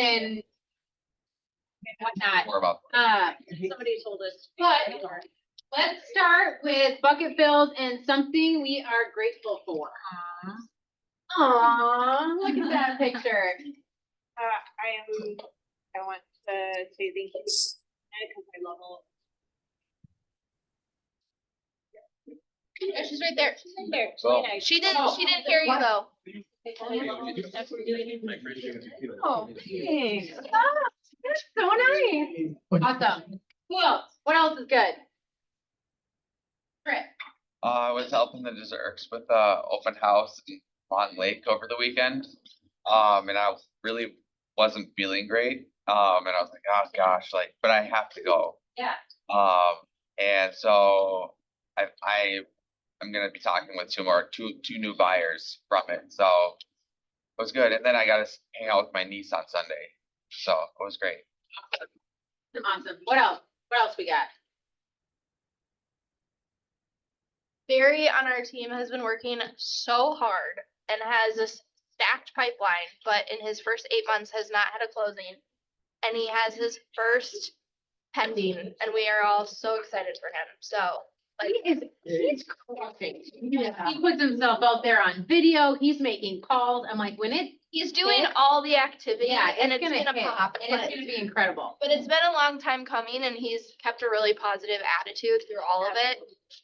and whatnot. More about Somebody told us. But let's start with bucket fills and something we are grateful for. Aww, look at that picture. I want to say thank you because I love all. Oh, she's right there. She's right there. Well, She didn't hear you though. Oh, thanks. That's so nice. Awesome. Cool. What else is good? Chris. I was helping the desserts with the open house in Mon Lake over the weekend. And I really wasn't feeling great. And I was like, oh gosh, like, but I have to go. Yeah. And so I'm gonna be talking with two new buyers from it. So it was good. And then I got to hang out with my niece on Sunday. So it was great. Awesome. What else? What else we got? Barry on our team has been working so hard and has this stacked pipeline, but in his first 8 months has not had a closing. And he has his first pending, and we are all so excited for him. So like He's crushing. He puts himself out there on video. He's making calls. I'm like, he's doing hits, all the activity, yeah, and it's gonna gonna hit, pop. and it's gonna be incredible. But it's been a long time coming, and he's kept a really positive attitude through all of it.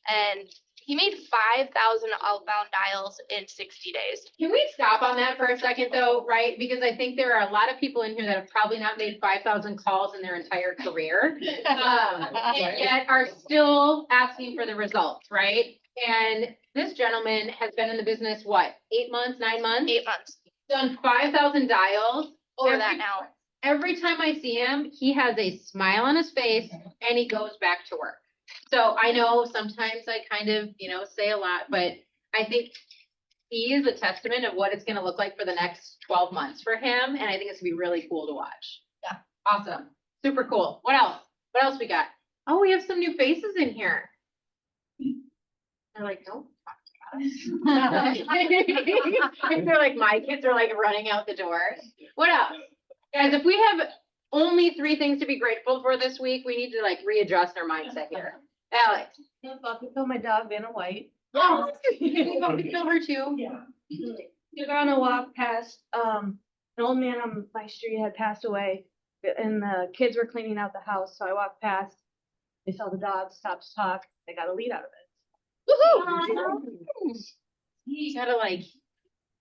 And he made 5,000 outbound dials in 60 days. Can we stop on that for a second though, right? Because I think there are a lot of people in here that have probably not made 5,000 calls in their entire career. And yet are still asking for the results, right? And this gentleman has been in the business, what, 8 months, 9 months? 8 months. Done 5,000 dials. Over that now. Every time I see him, he has a smile on his face and he goes back to work. So I know sometimes I kind of, say a lot, but I think he is a testament of what it's gonna look like for the next 12 months for him, and I think it's gonna be really cool to watch. Yeah. Awesome. Super cool. What else? What else we got? Oh, we have some new faces in here. They're like, don't talk to us. They're like, my kids are like running out the door. What else? Guys, if we have only 3 things to be grateful for this week, we need to like readjust our mindset here. Alex. I feel my dog Vanna White. Oh, you want to kill her too? Yeah. Took her on a walk past, an old man on my street had passed away and the kids were cleaning out the house. So I walked past, they saw the dog, stopped to talk. They got a lead out of it. Woohoo! You gotta like.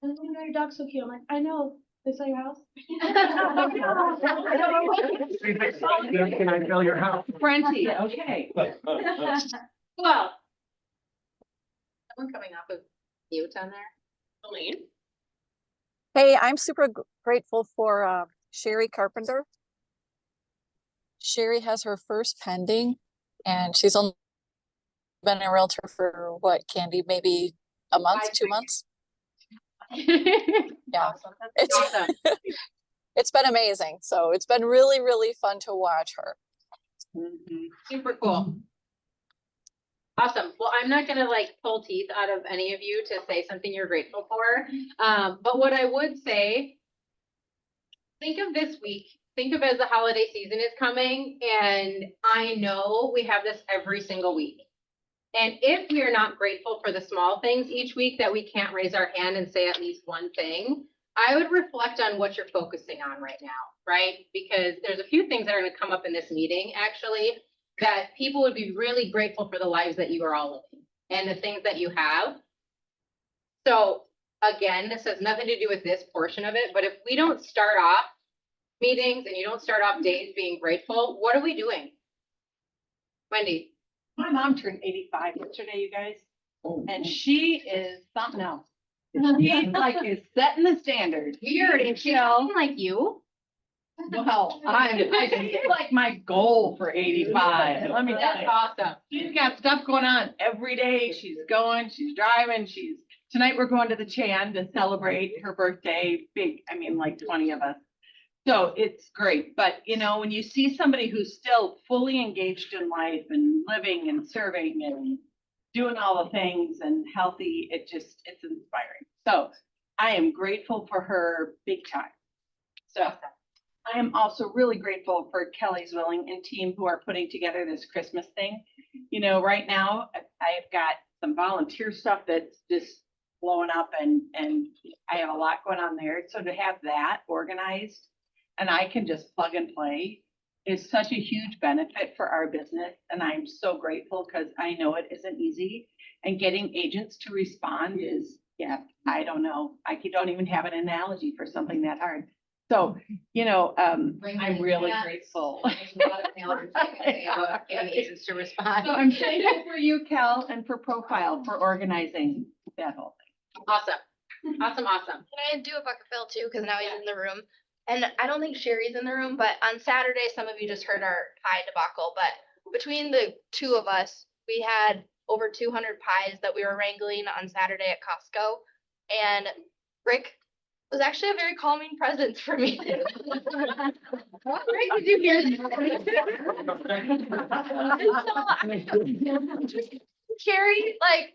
Oh, your dog's so cute. I'm like, I know. They saw your house. Can I fill your house? Frenzy, okay. Well. Someone coming off of mute on there? Celine? Hey, I'm super grateful for Sherry Carpenter. Sherry has her first pending and she's only been a realtor for what, Candy, maybe a month, 2 months? Yeah, Awesome. That's awesome. it's been amazing. So it's been really, really fun to watch her. Super cool. Awesome. Well, I'm not gonna like pull teeth out of any of you to say something you're grateful for. But what I would say, think of this week, think of as the holiday season is coming, and I know we have this every single week. And if we are not grateful for the small things each week that we can't raise our hand and say at least one thing, I would reflect on what you're focusing on right now, right? Because there's a few things that are gonna come up in this meeting, actually, that people would be really grateful for the lives that you are all living and the things that you have. So again, this has nothing to do with this portion of it, but if we don't start off meetings and you don't start off days being grateful, what are we doing? Wendy? My mom turned 85 yesterday, you guys, and she is something else. She like is setting the standard. Weird, and she's like you. Well, I think it's like my goal for 85. Let me tell That's you. awesome. She's got stuff going on every day. She's going, she's driving, tonight we're going to the Chan to celebrate her birthday. Big, I mean, like 20 of us. So it's great. But when you see somebody who's still fully engaged in life and living and serving and doing all the things and healthy, it's inspiring. So I am grateful for her big time. So I I am also really grateful for Kelly's Willing and team who are putting together this Christmas thing. You know, right now, I've got some volunteer stuff that's just blowing up and I have a lot going on there. So to have that organized and I can just plug and play is such a huge benefit for our business. And I'm so grateful because I know it isn't easy. And getting agents to respond is, yeah, I don't know. I don't even have an analogy for something that hard. So, you know, I'm really grateful. Getting agents to respond. So I'm thankful for you, Cal, and for Profile for organizing that whole thing. Awesome, awesome, awesome. Can I do a bucket fill too? Cause now he's in the room. And I don't think Sherry's in the room, but on Saturday, some of you just heard our pie debacle, but between the two of us, we had over 200 pies that we were wrangling on Saturday at Costco. And Rick was actually a very calming presence for me. Rick, did you hear Sherry, like,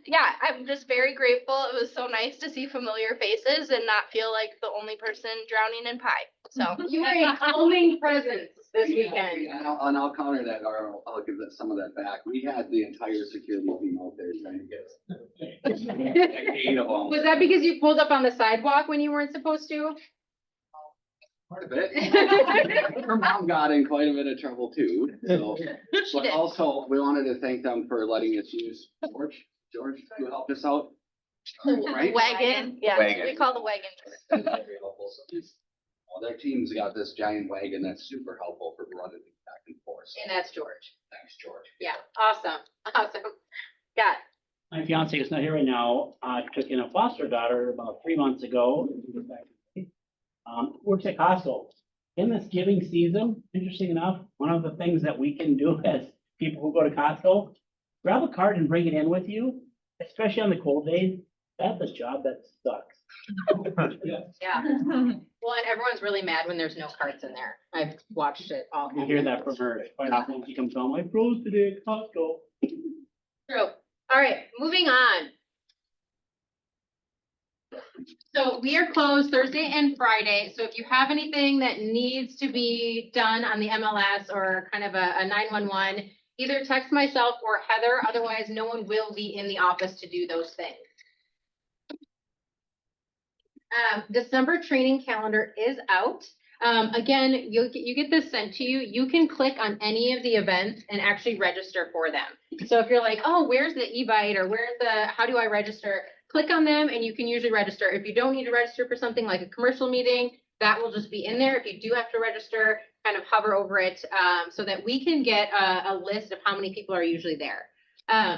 yeah, I'm just very grateful. It was so nice to see familiar faces and not feel like the only person drowning in pie. So You were a calming presence this weekend. And I'll counter that, or I'll give that, some of that back. We had the entire security team out there trying to get us. Like 8 of them. Was that because you pulled up on the sidewalk when you weren't supposed to? Part of it. Her mom got in quite a bit of trouble too, so. But did. also, we wanted to thank them for letting us use George, who helped us out. Right? wagon, yeah, Wagon. we call the wagon. Very helpful. So well, their team's got this giant wagon that's super helpful for running back and forth. So And that's George. thanks, George. Yeah, awesome, awesome. Got My fiance is not here right now. Took in a foster daughter about 3 months ago. Works at Costco. In this giving season, interesting enough, one of the things that we can do as people who go to Costco, grab a cart and bring it in with you, especially on the cold days. That's a job that sucks. Yeah. Well, and everyone's really mad when there's no carts in there. I've watched it all. You hear that from her quite often. She comes home, I froze today at Costco. True. All right, moving on. So we are closed Thursday and Friday. So if you have anything that needs to be done on the MLS or kind of a 911, either text myself or Heather. Otherwise, no one will be in the office to do those things. December training calendar is out. Again, you get this sent to you. You can click on any of the events and actually register for them. So if you're like, oh, where's the Evite or how do I register? Click on them and you can usually register. If you don't need to register for something like a commercial meeting, that will just be in there. If you do have to register, kind of hover over it so that we can get a list of how many people are usually there.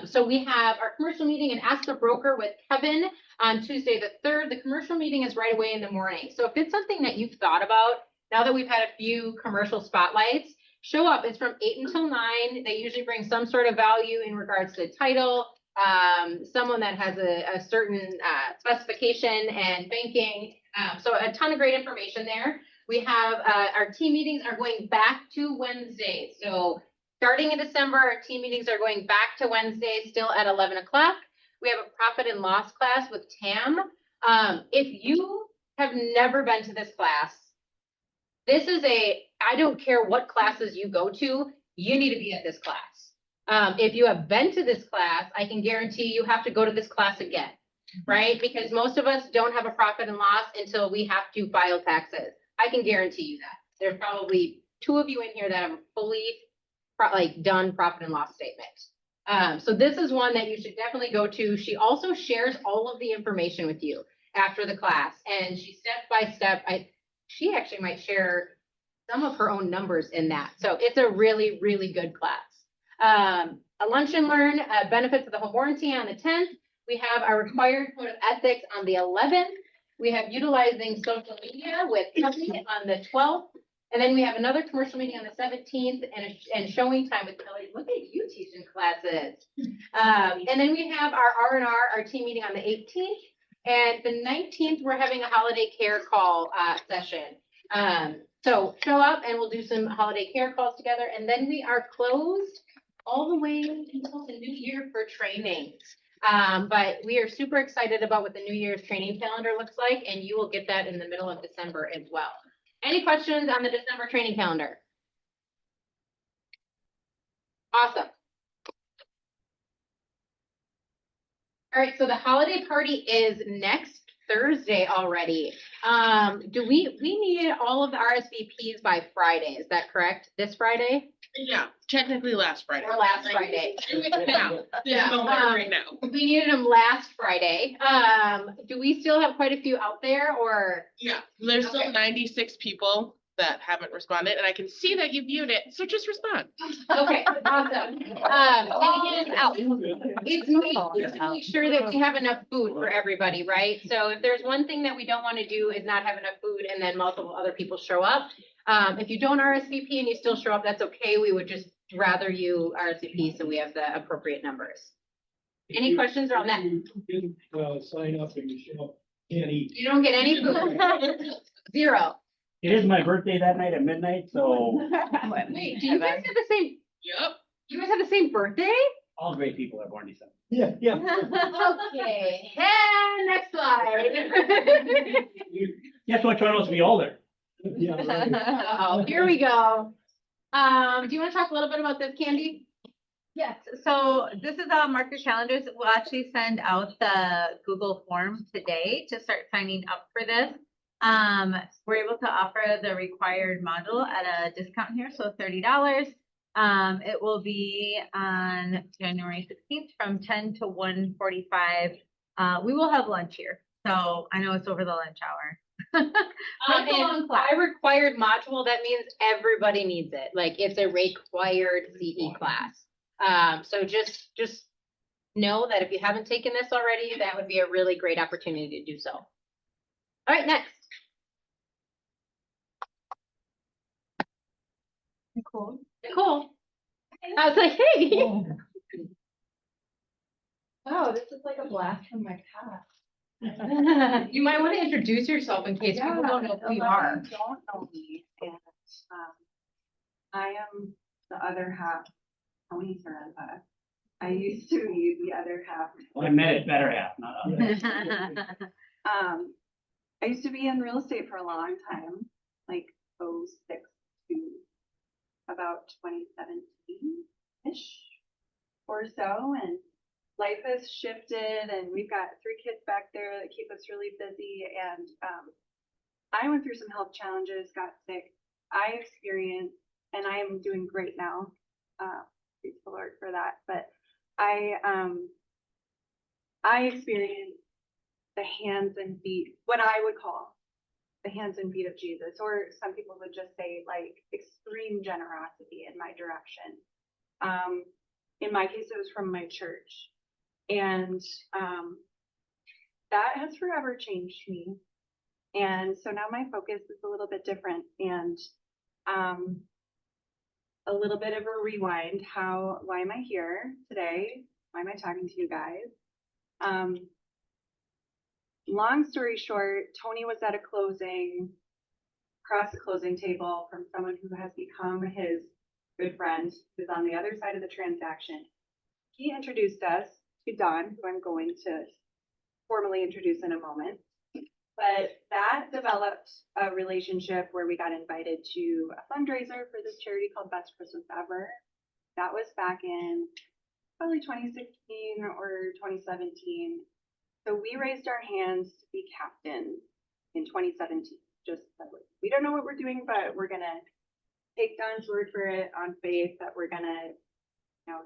So we have our commercial meeting and Ask the Broker with Kevin on Tuesday the 3rd. The commercial meeting is right away in the morning. So if it's something that you've thought about, now that we've had a few commercial spotlights, show up. It's from 8 until 9. They usually bring some sort of value in regards to title, someone that has a certain specification and banking. So a ton of great information there. We have our team meetings are going back to Wednesday. So starting in December, our team meetings are going back to Wednesday, still at 11 o'clock. We have a profit and loss class with Tam. If you have never been to this class, I don't care what classes you go to, you need to be at this class. If you have been to this class, I can guarantee you have to go to this class again, right? Because most of us don't have a profit and loss until we have to file taxes. I can guarantee you that. There's probably 2 of you in here that have a fully done profit and loss statement. So this is one that you should definitely go to. She also shares all of the information with you after the class, and she step by step, she actually might share some of her own numbers in that. So it's a really, really good class. A lunch and learn benefits of the home warranty on the 10th. We have our required code of ethics on the 11th. We have utilizing social media with Kelly on the 12th. And then we have another commercial meeting on the 17th and showing time with Kelly. Look at you teaching classes. And then we have our R&R, our team meeting on the 18th. And the 19th, we're having a holiday care call session. So show up and we'll do some holiday care calls together. And then we are closed all the way until the new year for trainings. But we are super excited about what the New Year's training calendar looks like, and you will get that in the middle of December as well. Any questions on the December training calendar? Awesome. All right, so the holiday party is next Thursday already. Do we need all of the RSVPs by Friday, is that correct? This Friday Yeah, technically last Friday. or last Friday? Now, this Yeah, moment right now. We needed them last Friday. Do we still have quite a few out there or? Yeah, there's Okay. still 96 people that haven't responded, and I can see that you viewed it, so just respond. Okay, awesome. And again, it's make sure that we have enough food for everybody, right? So if there's one thing that we don't want to do is not have enough food and then multiple other people show up. If you don't RSVP and you still show up, that's okay. We would just rather you RSVP so we have the appropriate numbers. Any questions around that? Sign up and you show up, can't eat. You don't get any food. Zero. It is my birthday that night at midnight, so Wait, do you guys have the same, Yep. you guys have the same birthday? all great people are born December. Yeah, yeah. Okay, and next slide. Guess which one wants to be older? Oh, here we go. Do you want to talk a little bit about this, Candy? Yes, so this is mark your calendars. We'll actually send out the Google form today to start signing up for this. We're able to offer the required module at a discount here, so $30. It will be on January 16th from 10 to 1:45. We will have lunch here, so I know it's over the lunch hour. That's a long And class. by required module, that means everybody needs it. Like it's a required CE class. So just know that if you haven't taken this already, that would be a really great opportunity to do so. All right, next. Cool. Nicole. I was like, hey. Oh, this is like a blast from my past. You might want to introduce yourself in case people don't know who you are. Don't know me, and, I am the other half, Tony Sorrenta. I used to be the other half. Well, I met it better half, not other. I used to be in real estate for a long time, like 06 to about 2017-ish or so, and life has shifted, and we've got 3 kids back there that keep us really busy, and I went through some health challenges, got sick. I experienced, and I am doing great now. Praise the Lord for that. But I experienced the hands and feet, what I would call the hands and feet of Jesus, or some people would just say like extreme generosity in my direction. In my case, it was from my church, and that has forever changed me. And so now my focus is a little bit different, and a little bit of a rewind. Why am I here today? Why am I talking to you guys? Long story short, Tony was at a closing, across the closing table from someone who has become his good friend, who's on the other side of the transaction. He introduced us to Dawn, who I'm going to formally introduce in a moment. But that developed a relationship where we got invited to a fundraiser for this charity called Best Christmas Ever. That was back in probably 2016 or 2017. So we raised our hands to be captains in 2017. Just like, we don't know what we're doing, but we're gonna take Don's word for it on faith that we're gonna,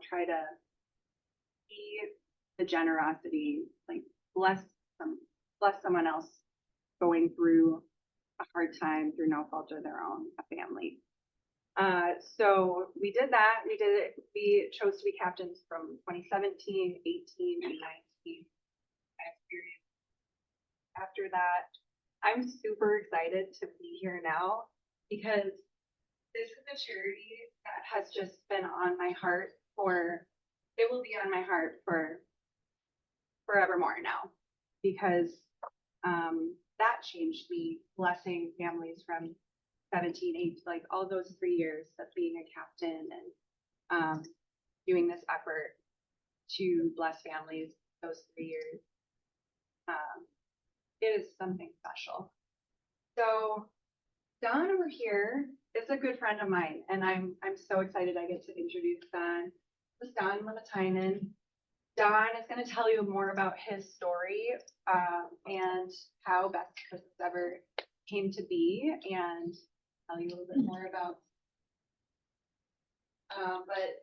try to be the generosity, like bless someone else going through a hard time through no fault of their own, a family. So we did that. We chose to be captains from 2017, 18, and 19. After that, I'm super excited to be here now because this is a charity that has just been on my heart it will be on my heart for forevermore now, because that changed me, blessing families from 17, 18, like all those 3 years of being a captain and doing this effort to bless families those 3 years. It is something special. So Don over here is a good friend of mine, and I'm so excited I get to introduce Don. This is Don Limatainen. Don is going to tell you more about his story and how Best Christmas Ever came to be, and tell you a little bit more about. But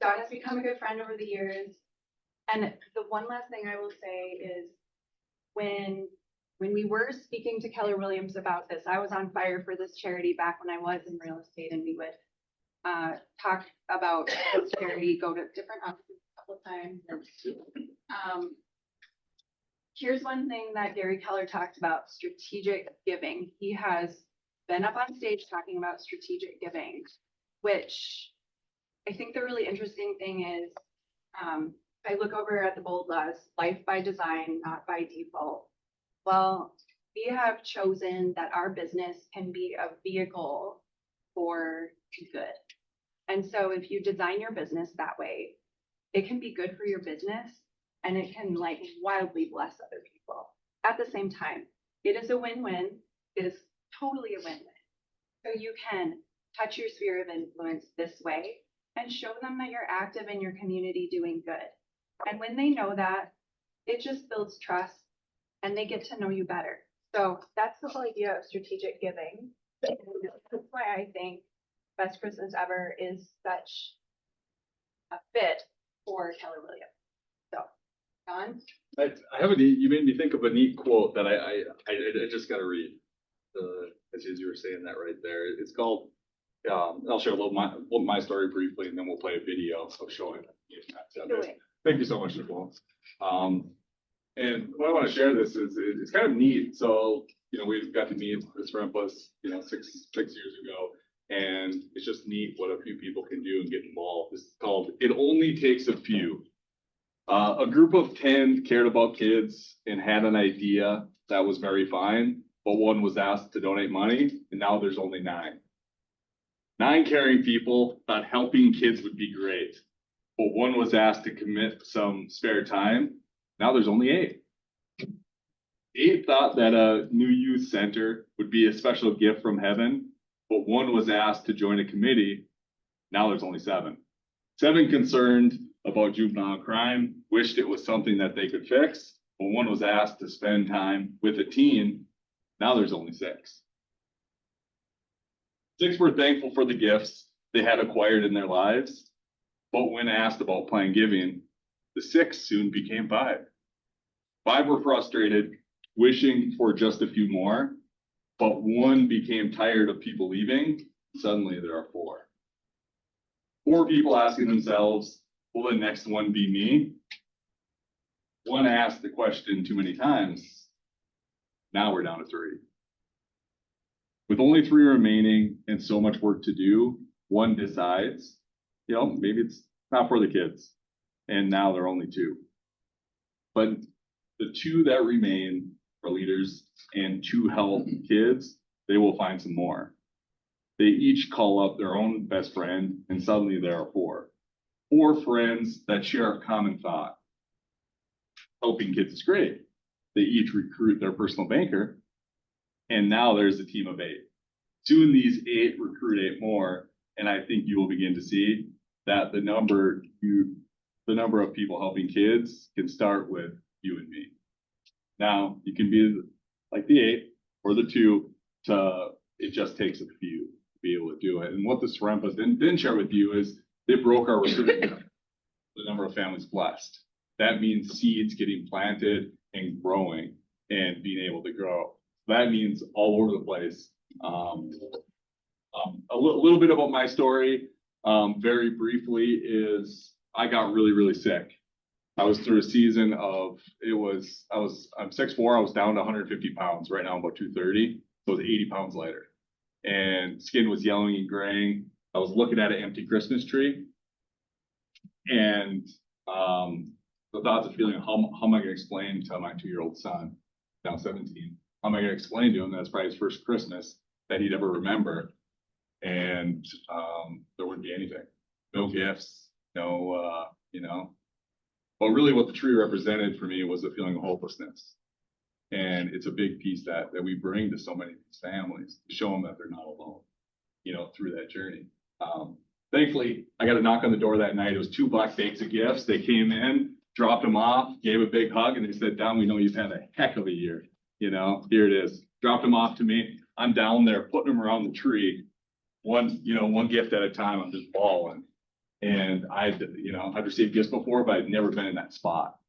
Don has become a good friend over the years. And the one last thing I will say is when we were speaking to Keller Williams about this, I was on fire for this charity back when I was in real estate, and we would talk about this charity, go to different offices a couple of times. Here's one thing that Gary Keller talked about: strategic giving. He has been up on stage talking about strategic giving, which I think the really interesting thing is, I look over at the bold laws, life by design, not by default. Well, we have chosen that our business can be a vehicle for good. And so if you design your business that way, it can be good for your business and it can like wildly bless other people. At the same time, it is a win-win. It is totally a win-win. So you can touch your sphere of influence this way and show them that you're active in your community doing good. And when they know that, it just builds trust and they get to know you better. So that's the whole idea of strategic giving. And that's why I think Best Christmas Ever is such a fit for Keller Williams. So, Don? I have a neat, you made me think of a neat quote that I just gotta read. As you were saying that right there, it's called, I'll share a little my story briefly, and then we'll play a video of showing it. Thank you so much, Nicole. And what I want to share this is, it's kind of neat. So, we've got to meet Chris Remplis, 6 years ago, and it's just neat what a few people can do and get involved. This is called It Only Takes a Few. A group of 10 cared about kids and had an idea that was very fine, but one was asked to donate money, and now there's only 9. 9 caring people thought helping kids would be great, but one was asked to commit some spare time. Now there's only 8. 8 thought that a new youth center would be a special gift from heaven, but one was asked to join a committee. Now there's only 7. 7 concerned about juvenile crime wished it was something that they could fix, but one was asked to spend time with a teen. Now there's only 6. 6 were thankful for the gifts they had acquired in their lives, but when asked about planned giving, the 6 soon became 5. 5 were frustrated, wishing for just a few more, but one became tired of people leaving. Suddenly there are 4. 4 people asking themselves, will the next one be me? One asked the question too many times. Now we're down to 3. With only 3 remaining and so much work to do, one decides, maybe it's not for the kids. And now there are only 2. But the 2 that remain are leaders and to help kids, they will find some more. They each call up their own best friend, and suddenly there are 4. 4 friends that share a common thought. Helping kids is great. They each recruit their personal banker, and now there's a team of 8. Soon these 8 recruit 8 more, and I think you will begin to see that the number of people helping kids can start with you and me. Now, you can be like the 8 or the 2 it just takes a few to be able to do it. And what the Sorrempas didn't share with you is they broke our recruitment, the number of families blessed. That means seeds getting planted and growing and being able to grow. That means all over the place. A little bit about my story, very briefly, is I got really, really sick. I was through a season of, I'm 6'4", I was down to 150 pounds. Right now I'm about 230, so I was 80 pounds lighter. And skin was yellowing and graying. I was looking at an empty Christmas tree. And the thoughts of feeling, how am I going to explain to my 2-year-old son, now 17, how am I going to explain to him that it's probably his first Christmas that he'd ever remember? And there wouldn't be anything, no gifts, no, But really what the tree represented for me was a feeling of hopelessness. And it's a big piece that we bring to so many of these families, to show them that they're not alone, you know, through that journey. Thankfully, I got a knock on the door that night. It was 2 black bags of gifts. They came in, dropped them off, gave a big hug, and they said, Don, we know you've had a heck of a year. You know, here it is. Dropped them off to me. I'm down there putting them around the tree. One gift at a time. I'm just bawling. And I'd received gifts before, but I'd never been in that spot.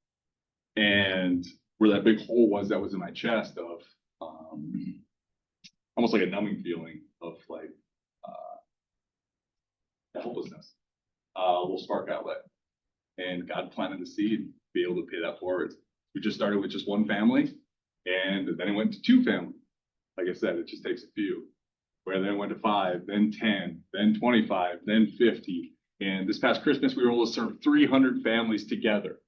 And where that big hole was that was in my chest of almost like a numbing feeling of like helplessness, a little spark outlet. And God planted the seed to be able to pay that forward. We just started with just 1 family, and then it went to 2 families. Like I said, it just takes a few. Where then it went to 5, then 10, then 25, then 50. And this past Christmas, we were able to serve 300 families together.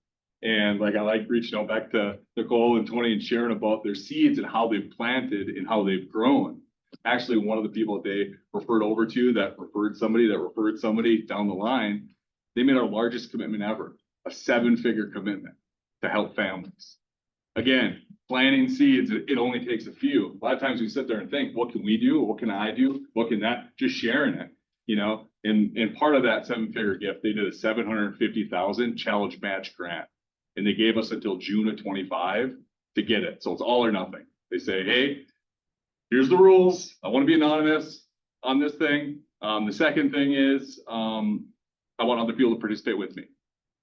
And like I like reaching out back to Nicole and Tony and sharing about their seeds and how they've planted and how they've grown. Actually, one of the people that they referred over to that referred somebody down the line, they made our largest commitment ever, a 7-figure commitment to help families. Again, planting seeds, it only takes a few. A lot of times we sit there and think, what can we do? What can I do? What can that? Just sharing it, you know? And part of that 7-figure gift, they did a $750,000 challenge match grant. And they gave us until June of 25 to get it. So it's all or nothing. They say, hey, here's the rules. I want to be anonymous on this thing. The second thing is I want other people to participate with me.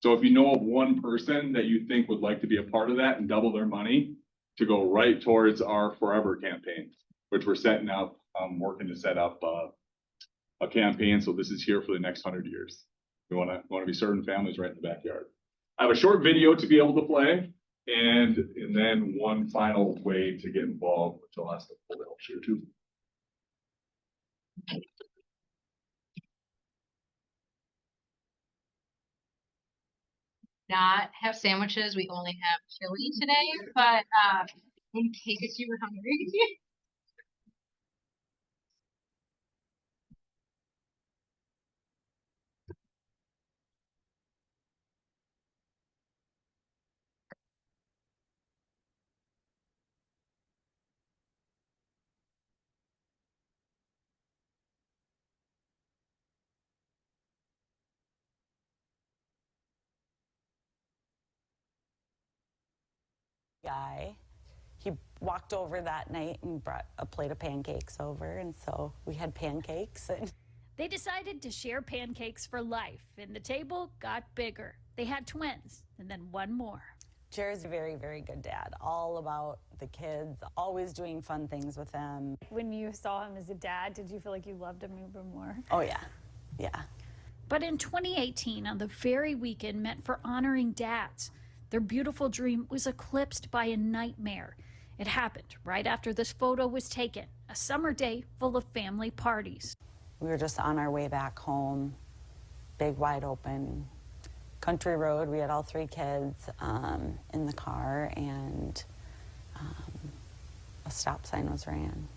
So if you know of one person that you think would like to be a part of that and double their money to go right towards our Forever campaign, which we're setting up, working to set up a campaign. So this is here for the next 100 years. We want to be serving families right in the backyard. I have a short video to be able to play, and then one final way to get involved, which I'll ask the full help share too. Not have sandwiches. We only have chili today, but in case you were hungry. Guy, he walked over that night and brought a plate of pancakes over, and so we had pancakes. And they decided to share pancakes for life, and the table got bigger. They had twins, and then one more. Jared's a very, very good dad, all about the kids, always doing fun things with them. When you saw him as a dad, did you feel like you loved him even more? Oh yeah, yeah. But in 2018, on the very weekend meant for honoring dads, their beautiful dream was eclipsed by a nightmare. It happened right after this photo was taken, a summer day full of family parties. We were just on our way back home, big wide open country road. We had all 3 kids in the car, and a stop sign was ran.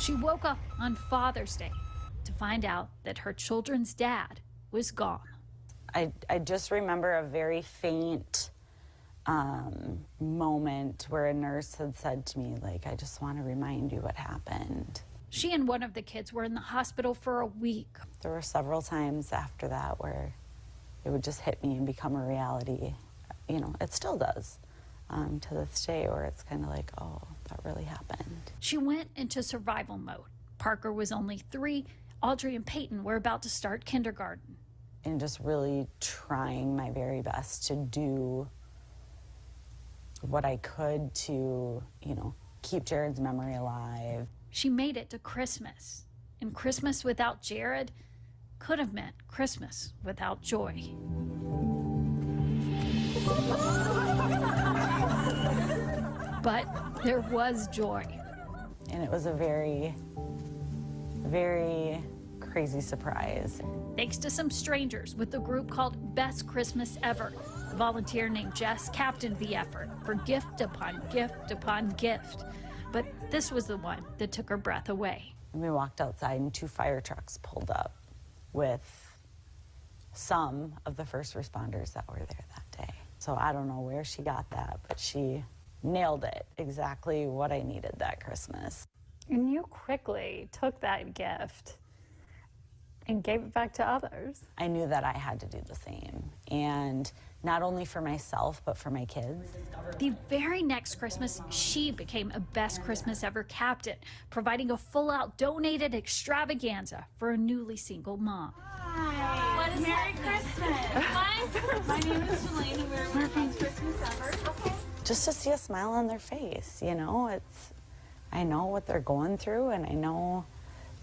She woke up on Father's Day to find out that her children's dad was gone. I just remember a very faint moment where a nurse had said to me, like, I just want to remind you what happened. She and one of the kids were in the hospital for a week. There were several times after that where it would just hit me and become a reality. You know, it still does to this day, where it's kind of like, oh, that really happened. She went into survival mode. Parker was only 3. Audrey and Peyton were about to start kindergarten. And just really trying my very best to do what I could to, you know, keep Jared's memory alive. She made it to Christmas. And Christmas without Jared could have meant Christmas without joy. But there was joy. And it was a very, very crazy surprise. Thanks to some strangers with a group called Best Christmas Ever. A volunteer named Jess captained the effort for gift upon gift upon gift. But this was the one that took her breath away. And we walked outside and 2 fire trucks pulled up with some of the first responders that were there that day. So I don't know where she got that, but she nailed it, exactly what I needed that Christmas. And you quickly took that gift and gave it back to others. I knew that I had to do the same, and not only for myself, but for my kids. The very next Christmas, she became a Best Christmas Ever captain, providing a full-out donated extravaganza for a newly single mom. What is Merry Christmas. My name is Shalane and we're with Best Christmas Ever. Okay. Just to see a smile on their face, you know, I know what they're going through, and I know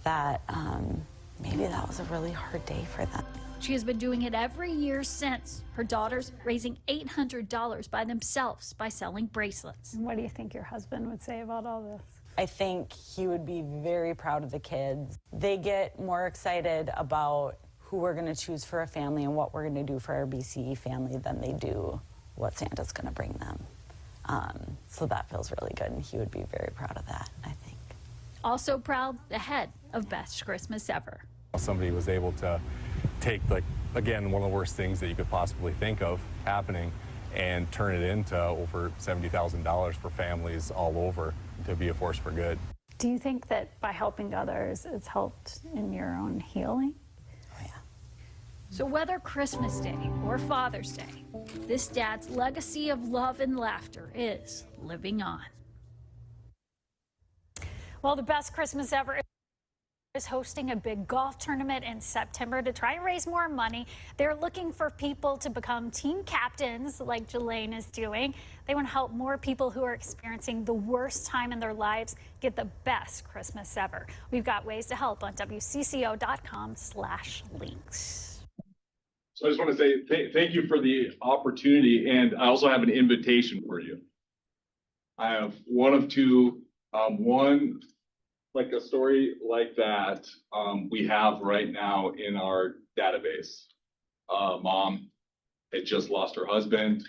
that maybe that was a really hard day for them. She has been doing it every year since. Her daughters raising $800 by themselves by selling bracelets. And what do you think your husband would say about all this? I think he would be very proud of the kids. They get more excited about who we're going to choose for a family and what we're going to do for our BCE family than they do what Santa's going to bring them. So that feels really good, and he would be very proud of that, I think. Also proud, the head of Best Christmas Ever. Somebody was able to take, like, again, one of the worst things that you could possibly think of happening and turn it into over $70,000 for families all over to be a force for good. Do you think that by helping others, it's helped in your own healing? Oh, yeah. So whether Christmas Day or Father's Day, this dad's legacy of love and laughter is living on. Well, the Best Christmas Ever is hosting a big golf tournament in September to try and raise more money. They're looking for people to become team captains like Jelaine is doing. They want to help more people who are experiencing the worst time in their lives get the best Christmas ever. We've got ways to help on WCCO.com/links. So I just want to say thank you for the opportunity, and I also have an invitation for you. I have one of two, one, like a story like that, we have right now in our database. Mom had just lost her husband.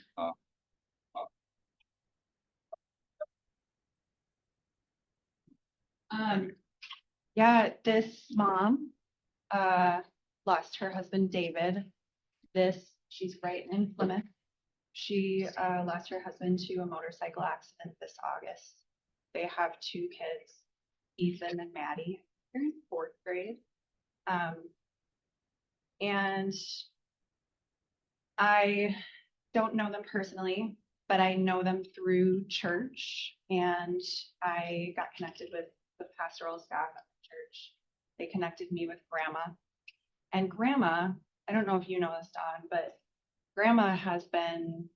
Yeah, this mom, lost her husband, David. She's right in Plymouth. She, lost her husband to a motorcycle accident this August. They have two kids, Ethan and Maddie. They're in 4th grade. And I don't know them personally, but I know them through church, and I got connected with the pastoral staff at the church. They connected me with Grandma. And Grandma, I don't know if you know this, Dawn, but Grandma has been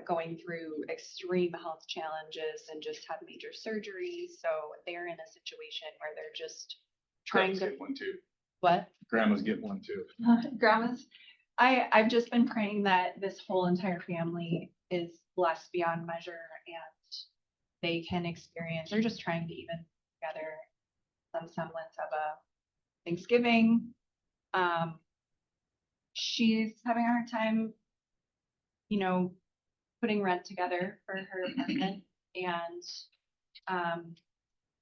going through extreme health challenges and just had major surgeries. So they're in a situation where they're just trying Grandma's to. getting one too. What? Grandma's getting one too. Grandma's. I've just been praying that this whole entire family is blessed beyond measure, and they can experience, they're just trying to even together some semblance of a Thanksgiving. She's having a hard time, putting rent together for her apartment. And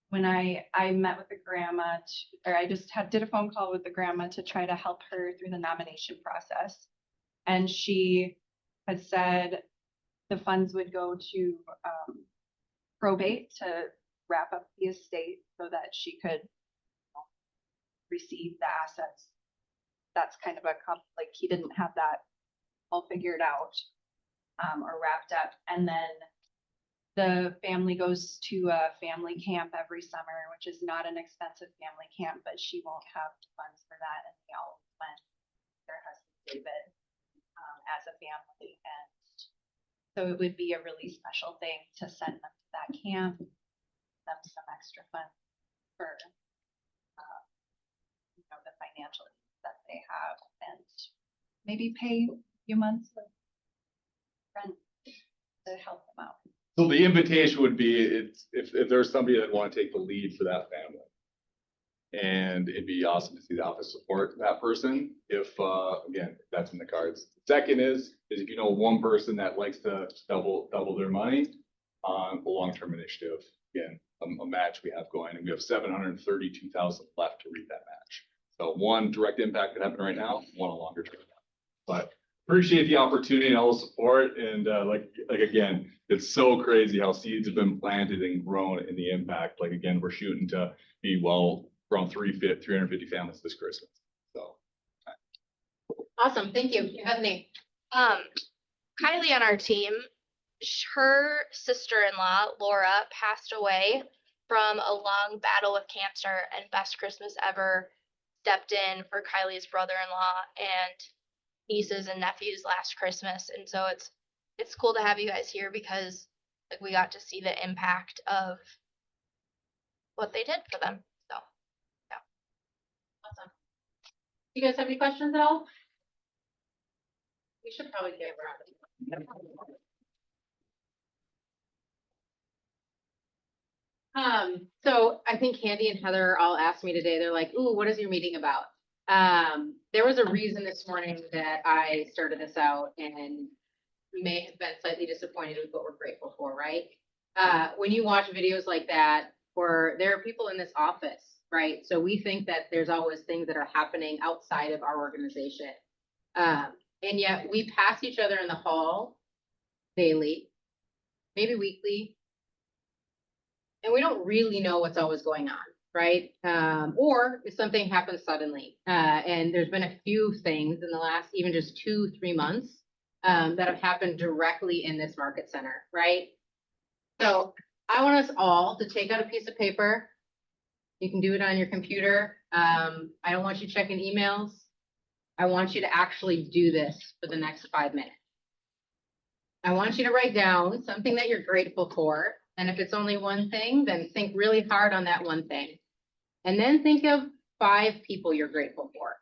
when I met with the grandma, I just did a phone call with the grandma to try to help her through the nomination process. And she had said the funds would go to probate to wrap up the estate so that she could receive the assets. That's kind of like he didn't have that all figured out or wrapped up. And then the family goes to a family camp every summer, which is not an expensive family camp, but she won't have funds for that. And they all went their husband David as a family. And so it would be a really special thing to send them to that camp, them some extra funds for the financial needs that they have, and maybe pay a few months of rent to help them out. So the invitation would be, if there's somebody that want to take the lead for that family. And it'd be awesome to see the office support that person if, again, if that's in the cards. Second is if you know one person that likes to double their money on a long-term initiative. Again, a match we have going, and we have 732,000 left to read that match. So one direct impact could happen right now, one a longer term. But appreciate the opportunity and all the support. And like again, it's so crazy how seeds have been planted and grown and the impact. Like again, we're shooting to be around 350 families this Christmas. So. Awesome, thank you. Bethany. Kylie on our team, her sister-in-law, Laura, passed away from a long battle with cancer, and Best Christmas Ever stepped in for Kylie's brother-in-law and nieces and nephews last Christmas. And so it's cool to have you guys here because like we got to see the impact of what they did for them. So yeah. Awesome. You guys have any questions at all? We should probably get around. So I think Candy and Heather all asked me today, they're like, ooh, what is your meeting about? There was a reason this morning that I started this out, and you may have been slightly disappointed with what we're grateful for, right? When you watch videos like that, or there are people in this office, right? So we think that there's always things that are happening outside of our organization. And yet we pass each other in the hall daily, maybe weekly, and we don't really know what's always going on, right? Or if something happens suddenly, and there's been a few things in the last even just 2-3 months that have happened directly in this market center, right? So I want us all to take out a piece of paper. You can do it on your computer. I don't want you checking emails. I want you to actually do this for the next 5 minutes. I want you to write down something that you're grateful for. And if it's only one thing, then think really hard on that one thing. And then think of 5 people you're grateful for.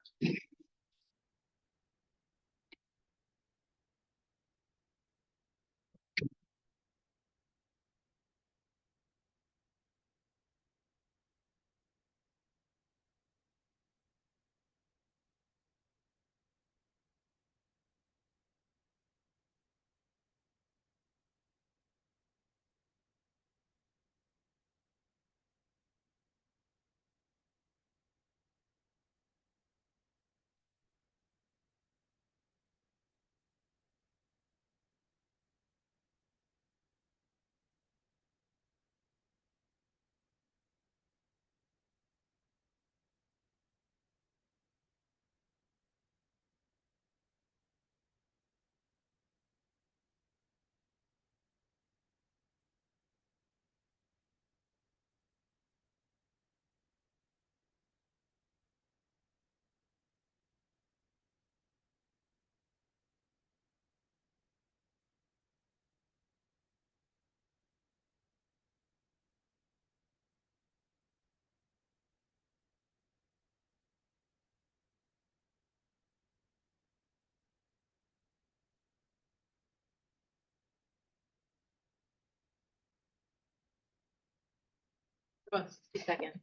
About 60 seconds.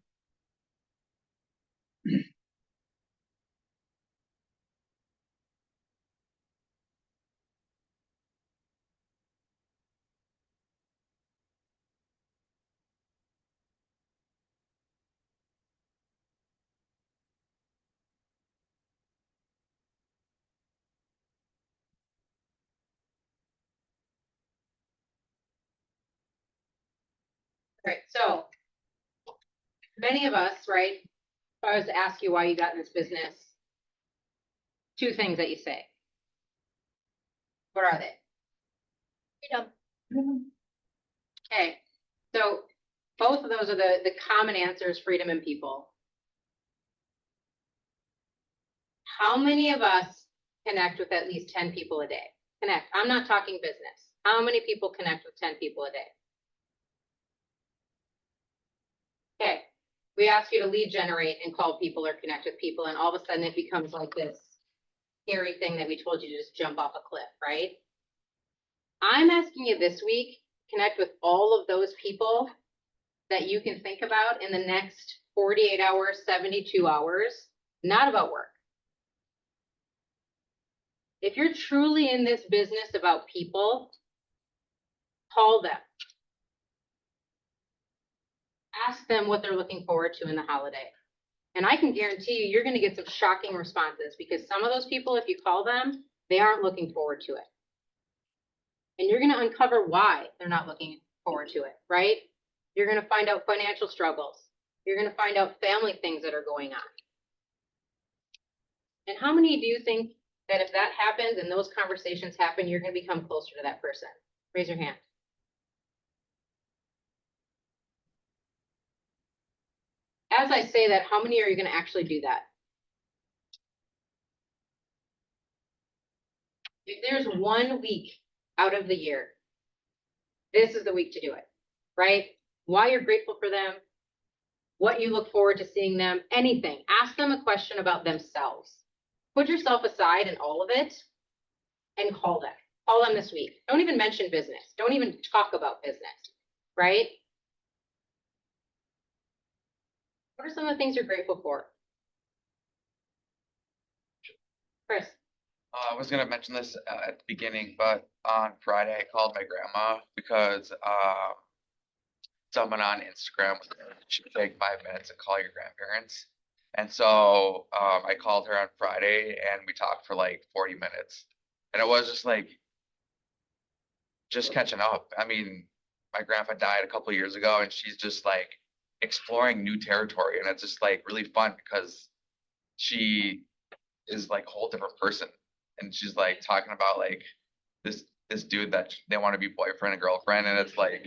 Right, so many of us, right? If I was to ask you why you got in this business, 2 things that you say. What are they? Freedom. Okay, so both of those are the common answers, freedom and people. How many of us connect with at least 10 people a day? Connect. I'm not talking business. How many people connect with 10 people a day? Okay, we ask you to lead generate and call people or connect with people, and all of a sudden it becomes like this scary thing that we told you to just jump off a cliff, right? I'm asking you this week, connect with all of those people that you can think about in the next 48 hours, 72 hours, not about work. If you're truly in this business about people, call them. Ask them what they're looking forward to in the holiday. And I can guarantee you, you're going to get some shocking responses, because some of those people, if you call them, They aren't looking forward to it. And you're gonna uncover why they're not looking forward to it, right? You're gonna find out financial struggles. You're gonna find out family things that are going on. And how many do you think that if that happens and those conversations happen, you're gonna become closer to that person? Raise your hand. As I say that, how many are you gonna actually do that? If there's 1 week out of the year, this is the week to do it, right? Why you're grateful for them, what you look forward to seeing them, anything. Ask them a question about themselves. Put yourself aside in all of it and call them. Call them this week. Don't even mention business. Don't even talk about business, right? What are some of the things you're grateful for? Chris. I was gonna mention this at the beginning, but on Friday I called my grandma because someone on Instagram should take 5 minutes and call your grandparents. And so I called her on Friday and we talked for like 40 minutes. And it was just like catching up. I mean, my grandpa died a couple of years ago and she's just like exploring new territory, and it's just like really fun because she is like a whole different person. And she's like talking about like this dude that they want to be boyfriend and girlfriend, and it's like,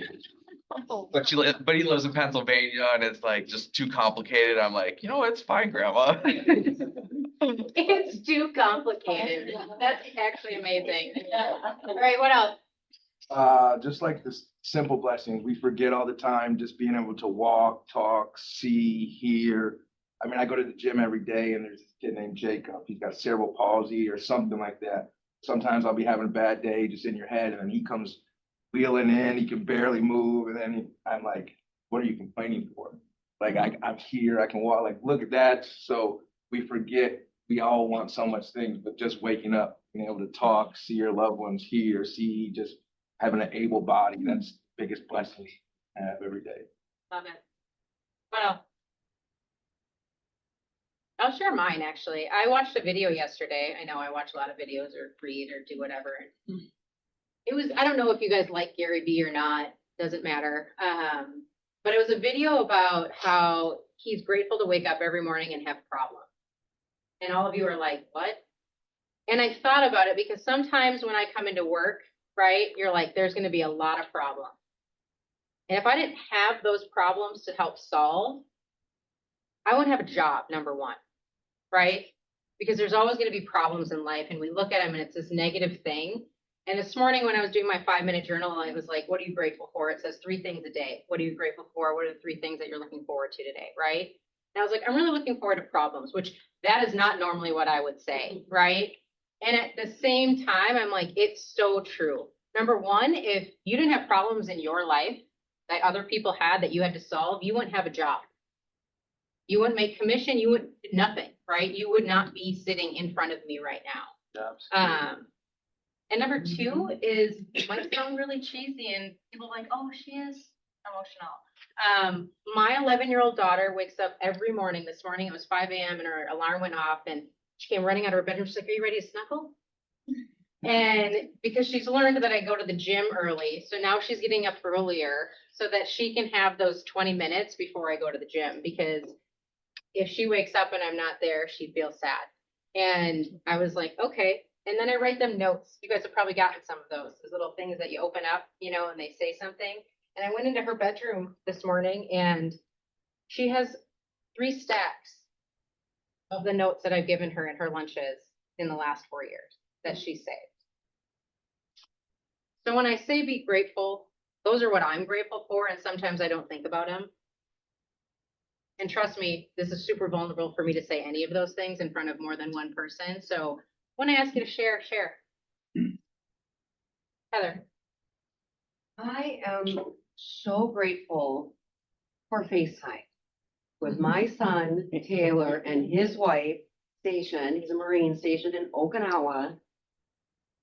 but he lives in Pennsylvania, and it's like just too complicated. I'm like, you know what, it's fine, Grandma. It's too complicated. That's actually amazing. All right, what else? Just like this simple blessings, we forget all the time, just being able to walk, talk, see, hear. I mean, I go to the gym every day and there's this kid named Jacob. He's got cerebral palsy or something like that. Sometimes I'll be having a bad day just in your head, and then he comes wheeling in, he can barely move. And then I'm like, what are you complaining for? Like, I'm here, I can walk, like, look at that. So we forget, we all want so much things, but just waking up, being able to talk, see your loved ones, hear, see, just having an able body, that's the biggest blessing I have every day. Love it. What else? I'll share mine, actually. I watched a video yesterday. I know I watch a lot of videos or read or do whatever. It was, I don't know if you guys like Gary Vee or not, doesn't matter. But it was a video about how he's grateful to wake up every morning and have problems. And all of you are like, what? And I thought about it because sometimes when I come into work, right, you're like, there's going to be a lot of problems. And if I didn't have those problems to help solve, I wouldn't have a job, number one, right? Because there's always going to be problems in life, and we look at them and it's this negative thing. And this morning when I was doing my 5-minute journal, I was like, what are you grateful for? It says 3 things a day. What are you grateful for? What are the 3 things that you're looking forward to today, right? And I was like, I'm really looking forward to problems, which that is not normally what I would say, right? And at the same time, I'm like, it's so true. Number one, if you didn't have problems in your life that other people had that you had to solve, you wouldn't have a job. You wouldn't make commission, you would nothing, right? You would not be sitting in front of me right now. And number 2 is, it might sound really cheesy and people are like, oh, she is emotional. My 11-year-old daughter wakes up every morning. This morning, it was 5 a.m. and her alarm went off and she came running out of her bedroom. She's like, are you ready to snuggle? And because she's learned that I go to the gym early, so now she's getting up earlier so that she can have those 20 minutes before I go to the gym, because if she wakes up and I'm not there, she feels sad. And I was like, okay. And then I write them notes. You guys have probably gotten some of those little things that you open up, you know, and they say something. And I went into her bedroom this morning and she has 3 stacks of the notes that I've given her in her lunches in the last 4 years that she saved. So when I say be grateful, those are what I'm grateful for. And sometimes I don't think about them. And trust me, this is super vulnerable for me to say any of those things in front of more than one person. So when I ask you to share, share. Heather. I am so grateful for FaceTime with my son, Taylor, and his wife, stationed. He's a Marine stationed in Okinawa.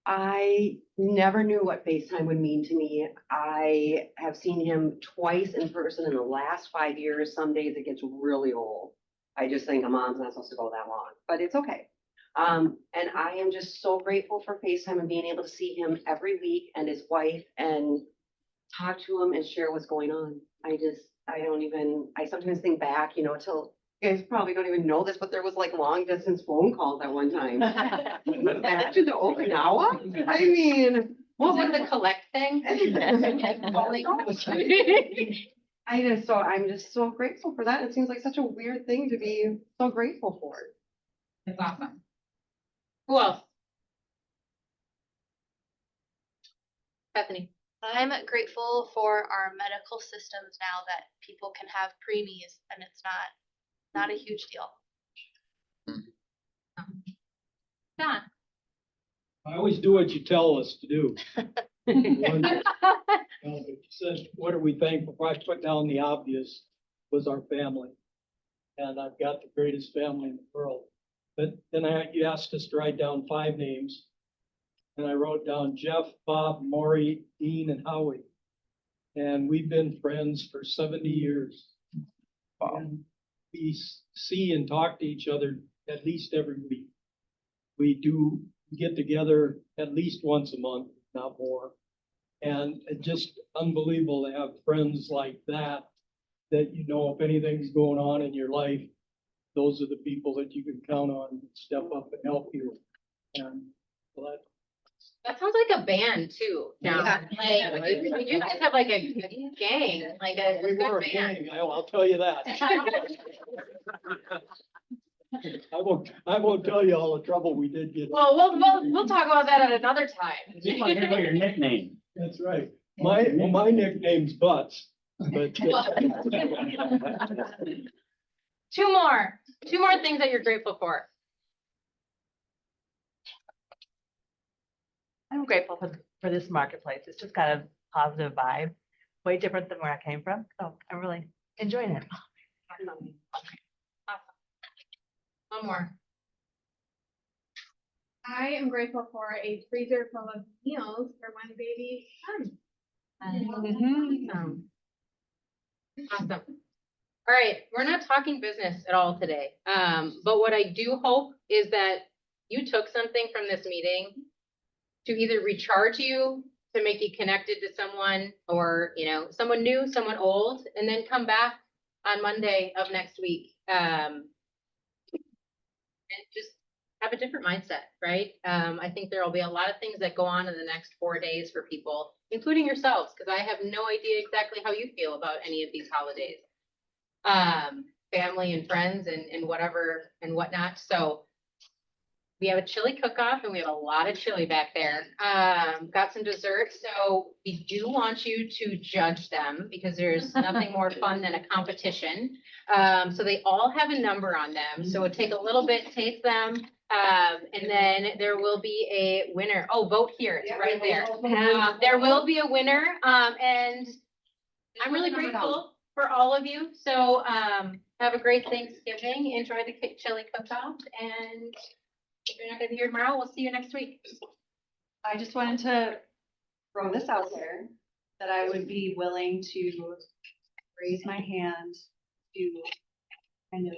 I never knew what FaceTime would mean to me. I have seen him twice in person in the last 5 years. Some days it gets really old. I just think a mom's not supposed to go that long, but it's okay. And I am just so grateful for FaceTime and being able to see him every week and his wife and talk to him and share what's going on. I sometimes think back, you know, till, you guys probably don't even know this, but there was like long distance phone calls at one time. Imagine the Okinawa? I mean, What was the collect thing? I'm just so grateful for that. It seems like such a weird thing to be so grateful for. That's awesome. Who else? Bethany. I'm grateful for our medical systems now that people can have preemies and it's not a huge deal. Don. I always do what you tell us to do. You said, what are we thankful for? I put down the obvious was our family. And I've got the greatest family in the world. But then you asked us to write down 5 names. And I wrote down Jeff, Bob, Maury, Dean, and Howie. And we've been friends for 70 years. And we see and talk to each other at least every week. We get together at least once a month, not more. And it's just unbelievable to have friends like that, that you know, if anything's going on in your life, those are the people that you can count on to step up and help you. And well, That sounds like a band too, John. Yeah. Like, you guys have like a good gang, like a we good were a band. gang, I'll tell you that. I won't tell you all the trouble we did get. Well, we'll talk about that at another time. You want to hear about your nickname? That's right. My nickname's Butts, but. Two more things that you're grateful for. I'm grateful for this marketplace. It's just got a positive vibe, way different than where I came from. So I'm really enjoying it. One more. I am grateful for a freezer full of meals for one baby son. Awesome. All right, we're not talking business at all today. But what I do hope is that you took something from this meeting to either recharge you, to make you connected to someone, or, you know, someone new, someone old, and then come back on Monday of next week. And just have a different mindset, right? I think there will be a lot of things that go on in the next 4 days for people, including yourselves, because I have no idea exactly how you feel about any of these holidays. Family and friends and whatever and whatnot. So we have a chili cook-off and we have a lot of chili back there. Got some dessert. So we do want you to judge them because there's nothing more fun than a competition. So they all have a number on them. So it'll take a little bit, to taste them. And then there will be a winner. Oh, vote here. It's right there. There will be a winner. And I'm really grateful for all of you. So have a great Thanksgiving. Enjoy the chili cook-off. And if you're not gonna be here tomorrow, we'll see you next week. I just wanted to throw this out there, that I would be willing to raise my hand to kind of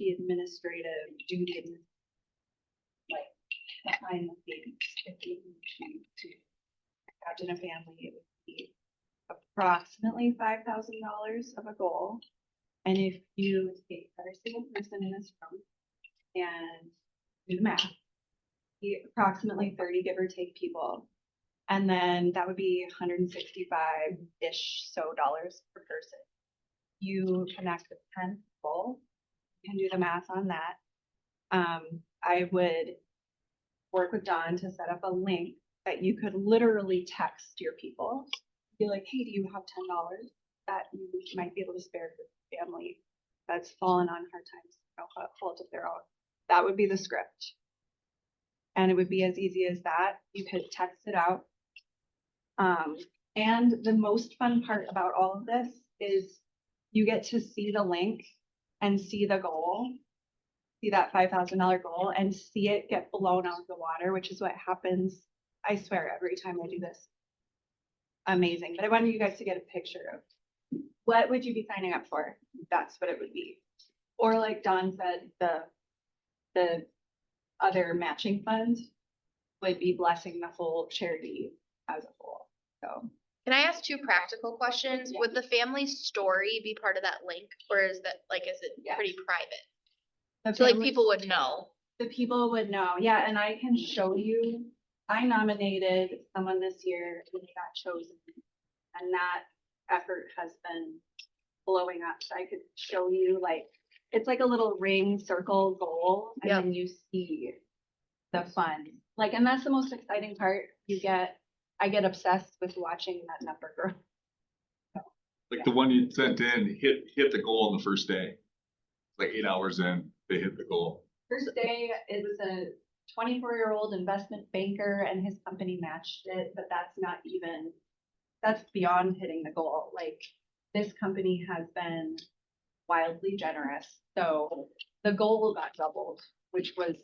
the administrative duty, like behind the scenes, if you choose to imagine a family, it would be approximately $5,000 of a goal. And if you take every single person in this room and do the math, approximately 30 give or take people. And then that would be 165-ish dollars per person. You connect with 10 people, you can do the math on that. I would work with Dawn to set up a link that you could literally text your people. Be like, hey, do you have $10 that you might be able to spare for the family that's fallen on hard times, no fault of their own? That would be the script. And it would be as easy as that. You could text it out. And the most fun part about all of this is you get to see the link and see the goal, see that $5,000 goal and see it get blown out of the water, which is what happens, I swear, every time I do this. Amazing. But I wanted you guys to get a picture of what would you be signing up for? That's what it would be. Or like Dawn said, the the other matching funds would be blessing the whole charity as a whole, so. Can I ask two practical questions? Would the family story be part of that link, or is that, like, is it pretty private? So like people would know. The people would know, yeah, and I can show you, I nominated someone this year and they got chosen. And that effort has been blowing up, so I could show you, like, it's like a little ring circle goal, and then you see the fun. Like, and that's the most exciting part. I get obsessed with watching that number grow. Like the one you sent in, hit the goal on the first day. Like 8 hours in, they hit the goal. First day, it was a 24-year-old investment banker and his company matched it, but that's beyond hitting the goal. Like, this company has been wildly generous, so the goal got doubled, which was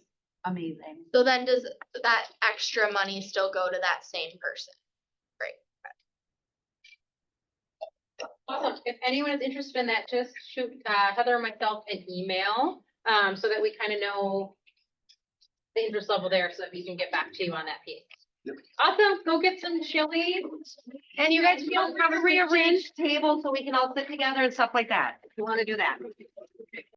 amazing. So then does that extra money still go to that same person? Great. Awesome. If anyone is interested in that, just shoot Heather or myself an email, so that we kind of know the interest level there, so that we can get back to you on that piece. Awesome. Go get some chili. And you guys feel have a rearranged table so we can all sit together and stuff like that, if you want to do that.